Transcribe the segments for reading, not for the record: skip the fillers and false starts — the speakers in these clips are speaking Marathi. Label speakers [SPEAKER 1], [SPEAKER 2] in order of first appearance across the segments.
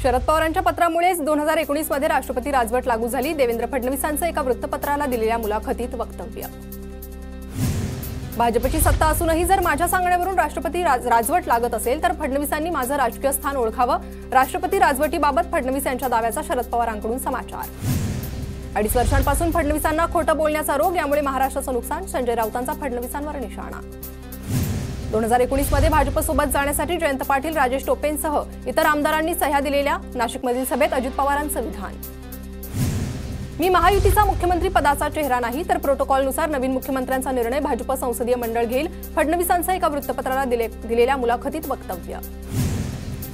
[SPEAKER 1] शरद पवारांच्या पत्रामुळेच 2019 मध्ये राष्ट्रपती राजवट लागू झाली। देवेंद्र फडणवीसांचं एका वृत्तपत्राला दिलेल्या मुलाखतीत वक्तव्य। भाजपची सत्ता असूनही जर माझ्या सांगण्यावरून राष्ट्रपती राजवट लागत असेल तर फडणवीसांनी माझं राजकीय स्थान ओळखावं। राष्ट्रपती राजवटीबाबत फडणवीस यांच्या दाव्याचा शरद पवारांकडून समाचार। 2.5 वर्षांपासून फडणवीसांना खोटं बोलण्याचा रोग, यामुळे महाराष्ट्राचं नुकसान। संजय राऊतांचा फडणवीसांवर निशाणा। 2019 मध्ये भाजपसोबत जाण्यासाठी जयंत पाटील, राजेश टोपेंसह इतर आमदारांनी सह्या दिलेल्या नाशिकमधील सभेत अजित पवारांचं विधान। मी महायुतीचा मुख्यमंत्री पदाचा चेहरा नाही, तर प्रोटोकॉलनुसार नवीन मुख्यमंत्र्यांचा निर्णय भाजप संसदीय मंडळ घेईल। फडणवीसांचं एका वृत्तपत्राला दिलेल्या मुलाखतीत वक्तव्य।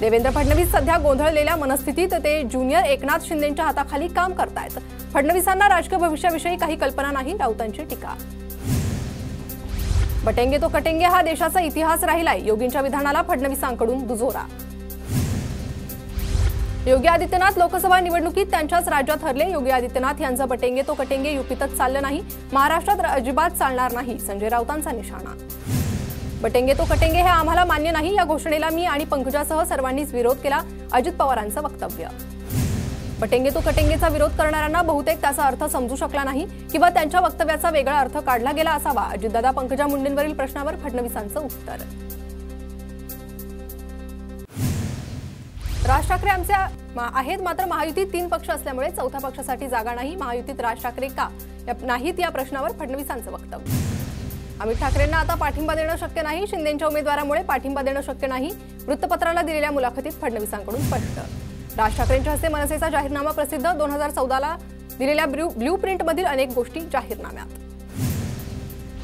[SPEAKER 1] देवेंद्र फडणवीस सध्या गोंधळलेल्या मनस्थितीत ते ज्युनियर एकनाथ शिंदेंच्या हाताखाली काम करतायत। फडणवीसांना राजकीय भविष्याविषयी काही कल्पना नाही, राऊतांची टीका। बटेंगे तो कटेंगे हा देशाचा इतिहास राहिलाय, योगींच्या विधानाला फडणवीसांकडून दुजोरा। योगी आदित्यनाथ लोकसभा निवडणुकीत त्यांच्याच राज्यात हरले। योगी आदित्यनाथ यांचं बटेंगे तो कटेंगे युपीतच चाललं नाही, महाराष्ट्रात अजिबात चालणार नाही, संजय राऊतांचा निशाणा। बटेंगे तो कटेंगे हे आम्हाला मान्य नाही, या घोषणेला मी आणि पंकजासह सर्वांनीच विरोध केला, अजित पवारांचं वक्तव्य। बटेंगे तो कटेंगेचा विरोध करणाऱ्यांना बहुतेक त्याचा अर्थ समजू शकला नाही किंवा त्यांच्या वक्तव्याचा वेगळा अर्थ काढला गेला असावा। अजितदादा पंकजा मुंडेंवरील प्रश्नावर फडणवीसांचं उत्तर। राज ठाकरे आमचे आहेत, मात्र महायुतीत 3 पक्ष असल्यामुळे चौथ्या पक्षासाठी जागा नाही। महायुतीत राज ठाकरे का नाहीत या प्रश्नावर फडणवीसांचं वक्तव्य। अमित ठाकरेंना आता पाठिंबा देणं शक्य नाही, शिंदेंच्या उमेदवारामुळे पाठिंबा देणं शक्य नाही, वृत्तपत्राला दिलेल्या मुलाखतीत फडणवीसांकडून स्पष्ट। राज ठाकरेंच्या हस्ते मनसेचा जाहीरनामा प्रसिद्ध। 2014ला दिलेल्या ब्ल्यू प्रिंटमधील अनेक गोष्टी जाहीरनाम्यात।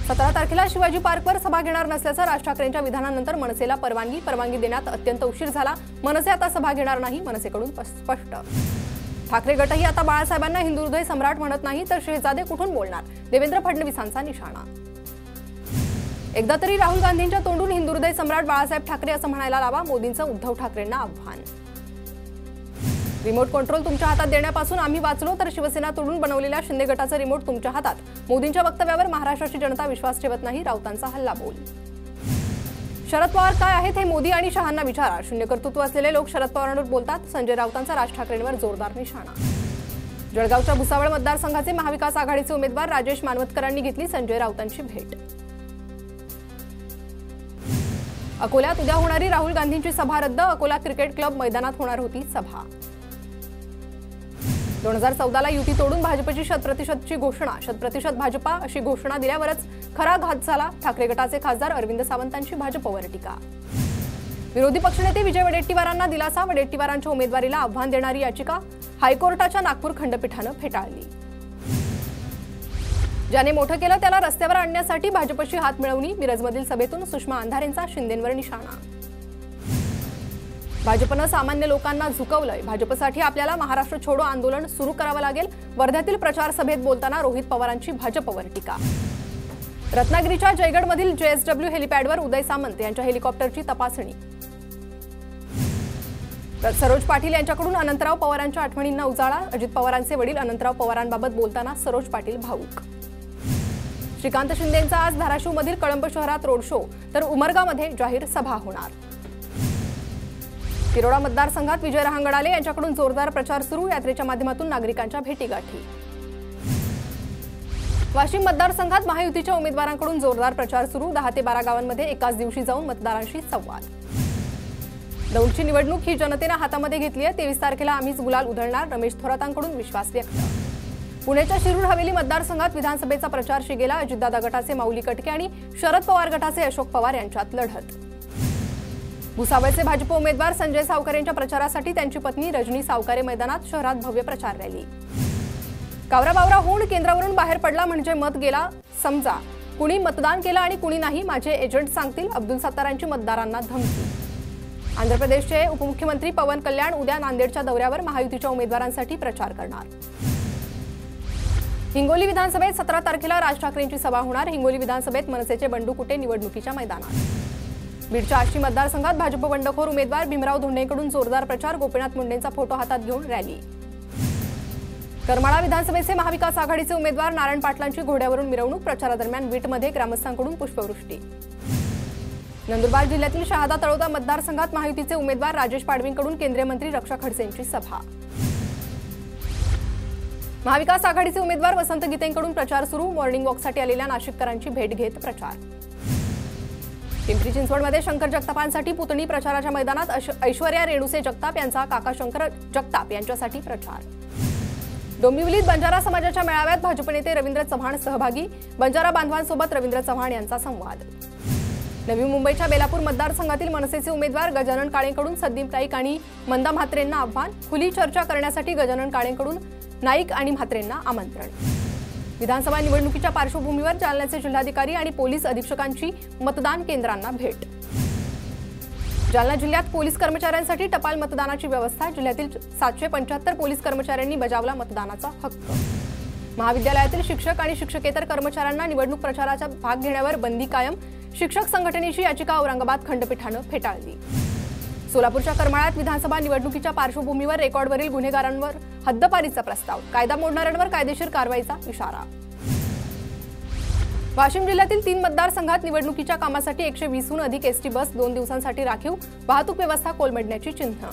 [SPEAKER 1] 17 तारखेला शिवाजी पार्कवर सभा घेणार नसल्याचं राज ठाकरेंच्या विधानानंतर मनसेला परवानगी देण्यात अत्यंत उशीर झाला। मनसे आता सभा घेणार नाही, मनसेकडून स्पष्ट। ठाकरे गटही आता बाळासाहेबांना हिंदू हृदय सम्राट म्हणत नाही, तर शहजादे कुठून बोलणार, देवेंद्र फडणवीसांचा निशाणा। एकदा तरी राहुल गांधींच्या तोंडून हिंदू हृदय सम्राट बाळासाहेब ठाकरे असं म्हणायला लावा, मोदींचं उद्धव ठाकरेंना आव्हान। रिमोट कंट्रोल तुमच्या हातात देण्यापासून आम्ही वाचलो, तर शिवसेना तोडून बनवलेल्या शिंदे गटाचं रिमोट तुमच्या हातात। मोदींच्या वक्तव्यावर महाराष्ट्राची जनता विश्वास ठेवत नाही, राऊतांचा हल्लाबोल। शरद पवार काय आहेत हे मोदी आणि शहांना विचारा, शून्य कर्तृत्व असलेले लोक शरद पवारांवर बोलतात, संजय राऊतांचा राज ठाकरेंवर जोरदार निशाणा। जळगावच्या भुसावळ मतदारसंघाचे महाविकास आघाडीचे उमेदवार राजेश मानवतकरांनी घेतली संजय राऊतांची भेट। अकोल्यात उद्या होणारी राहुल गांधींची सभा रद्द, अकोला क्रिकेट क्लब मैदानात होणार होती सभा। 2014ला युती तोडून भाजपची 100% घोषणा, 100% भाजपा अशी घोषणा दिल्यावरच खरा घात झाला। ठाकरे गटाचे खासदार अरविंद सावंतांची भाजपवर टीका। विरोधी पक्षनेते विजय वडेट्टीवारांना दिलासा, वडेट्टीवारांच्या उमेदवारीला आव्हान देणारी याचिका हायकोर्टाच्या नागपूर खंडपीठानं फेटाळली। ज्याने मोठं केलं त्याला रस्त्यावर आणण्यासाठी भाजपशी हात मिळवणी, मिरजमधील सभेतून सुषमा अंधारेंचा शिंदेंवर निशाणा। भाजपनं सामान्य लोकांना झुकवलंय, भाजपसाठी आपल्याला महाराष्ट्र छोडो आंदोलन सुरू करावं लागेल। वर्ध्यातील प्रचार सभेत बोलताना रोहित पवारांची भाजपवर टीका। रत्नागिरीच्या जयगडमधील JSW हेलिपॅडवर उदय सामंत यांच्या हेलिकॉप्टरची तपासणी। सरोज पाटील यांच्याकडून अनंतराव पवारांच्या आठवणींना उजाळा, अजित पवारांचे वडील अनंतराव पवारांबाबत बोलताना सरोज पाटील भावूक। श्रीकांत शिंदेंचा आज धाराशिवमधील कळंब शहरात रोड शो, तर उमरगामध्ये जाहीर सभा होणार। तिरोडा मतदारसंघात विजय रहांगडाले यांच्याकडून जोरदार प्रचार सुरू, यात्रेच्या माध्यमातून नागरिकांच्या भेटीगाठी। वाशिम मतदारसंघात महायुतीच्या उमेदवारांकडून जोरदार प्रचार सुरू, 10 ते 12 गावांमध्ये एकाच दिवशी जाऊन मतदारांशी संवाद। दौंडची निवडणूक ही जनतेने हातामध्ये घेतली आहे, 23 तारखेला आम्हीच गुलाल उधळणार, रमेश थोरातांकडून विश्वास व्यक्त। पुण्याच्या शिरूर हवेली मतदारसंघात विधानसभेचा प्रचार शिगेला, अजितदादा गटाचे माऊली कटके आणि शरद पवार गटाचे अशोक पवार यांच्यात लढत। भुसावळचे भाजप उमेदवार संजय सावकारे यांच्या प्रचारासाठी त्यांची पत्नी रजनी सावकारे मैदानात, शहरात भव्य प्रचार रॅली। कावराबावरा होऊन केंद्रावरून बाहेर पडला म्हणजे मत गेला समजा, कुणी मतदान केलं आणि कुणी नाही माझे एजंट सांगतील, अब्दुल सत्तारांची मतदारांना धमकी। आंध्र प्रदेशचे उपमुख्यमंत्री पवन कल्याण उद्या नांदेडच्या दौऱ्यावर महायुतीच्या उमेदवारांसाठी प्रचार करणार। हिंगोली विधानसभेत 17 तारखेला राज ठाकरेंची सभा होणार, हिंगोली विधानसभेत मनसेचे बंडू कुटे निवडणुकीच्या मैदानात। बीडच्या आष्टी मतदारसंघात भाजप बंडखोर उमेदवार भीमराव धोंडेंकडून जोरदार प्रचार, गोपीनाथ मुंडेंचा फोटो हातात घेऊन रॅली। करमाळा विधानसभेचे महाविकास आघाडीचे उमेदवार नारायण पाटलांची घोड्यावरून मिरवणूक, प्रचारादरम्यान बीटमध्ये ग्रामस्थांकडून पुष्पवृष्टी। नंदुरबार जिल्ह्यातील शहादा तळोदा मतदारसंघात महायुतीचे उमेदवार राजेश पाडवींकडून केंद्रीय मंत्री रक्षा खडसेंची सभा। महाविकास आघाडीचे उमेदवार वसंत गीतेंकडून प्रचार सुरू। मॉर्निंग वॉकसाठी आलेल्या नाशिककरांची भेट घेत प्रचार। पिंपरी चिंचवडमध्ये शंकर जगतापांसाठी पुतणी प्रचाराच्या मैदानात ऐश्वर्या रेणुसे जगताप यांचा काका शंकर जगताप यांच्यासाठी प्रचार। डोंबिवलीत बंजारा समाजाच्या मेळाव्यात भाजप नेते रवींद्र चव्हाण सहभागी। बंजारा बांधवांसोबत रवींद्र चव्हाण यांचा संवाद। नवी मुंबईच्या बेलापूर मतदारसंघातील मनसेचे उमेदवार गजानन काळेंकडून संदीप नाईक आणि मंदा म्हात्रेंना आव्हान। खुली चर्चा करण्यासाठी गजानन काळेंकडून नाईक आणि म्हात्रेंना आमंत्रण। विधानसभा निवडणुकीच्या पार्श्वभूमीवर जालन्याचे जिल्हाधिकारी आणि पोलीस अधीक्षकांची मतदान केंद्रांना भेट। जालना जिल्ह्यात पोलीस कर्मचाऱ्यांसाठी टपाल मतदानाची व्यवस्था। जिल्ह्यातील 775 पोलीस कर्मचाऱ्यांनी बजावला मतदानाचा हक्क। महाविद्यालयातील शिक्षक आणि शिक्षकेतर कर्मचाऱ्यांना निवडणूक प्रचाराचा भाग घेण्यावर बंदी कायम। शिक्षक संघटनेची याचिका औरंगाबाद खंडपीठानं फेटाळली। सोलापूरच्या करमाळ्यात विधानसभा निवडणुकीच्या पार्श्वभूमीवर रेकॉर्डवरील गुन्हेगारांवर हद्दपारीचा प्रस्ताव। कायदा मोडणाऱ्यांवर कायदेशीर कारवाईचा इशारा। वाशिम जिल्ह्यातील 3 मतदारसंघात निवडणुकीच्या कामासाठी 120हून अधिक एसटी बस 2 दिवसांसाठी राखीव। वाहतूक व्यवस्था कोलमडण्याची चिन्ह।